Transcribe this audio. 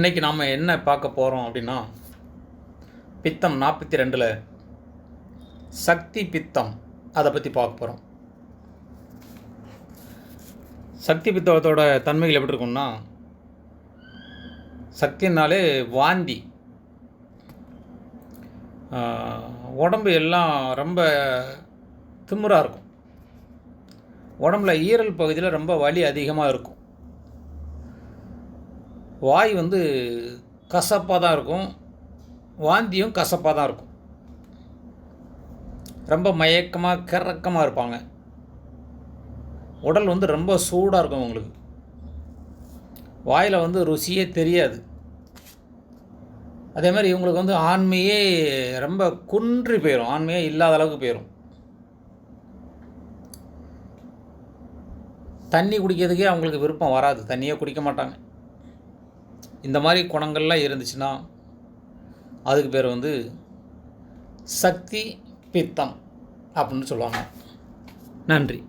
இன்றைக்கி நாம் என்ன பார்க்க போகிறோம் அப்படின்னா, பித்தம் 42ல் சக்தி பித்தம் அதை பற்றி பார்க்க போகிறோம். சக்தி பித்தத்தோட தன்மைகள் எப்படி இருக்கும்னா, சக்தினாலே வாந்தி, உடம்பு எல்லாம் ரொம்ப திமிராக இருக்கும், உடம்புல ஈரல் பகுதியில் ரொம்ப வலி அதிகமாக இருக்கும், வாய் கசப்பாக தான் இருக்கும், வாந்தியும் கசப்பாக தான் இருக்கும், ரொம்ப மயக்கமாக கிறக்கமாக இருப்பாங்க, உடல் ரொம்ப சூடாக இருக்கும், உங்களுக்கு வாயில் ருசியே தெரியாது. அதே மாதிரி இவங்களுக்கு ஆண்மையே ரொம்ப குன்றி போயிடும், ஆண்மையே இல்லாத அளவுக்கு போயிடும். தண்ணி குடிக்கிறதுக்கே அவங்களுக்கு விருப்பம் வராது, தண்ணியே குடிக்க மாட்டாங்க. இந்த மாதிரி குணங்கள்லாம் இருந்துச்சுன்னா அதுக்கு பேர் சக்தி பித்தம் அப்படின்னு சொல்லுவாங்க. நன்றி.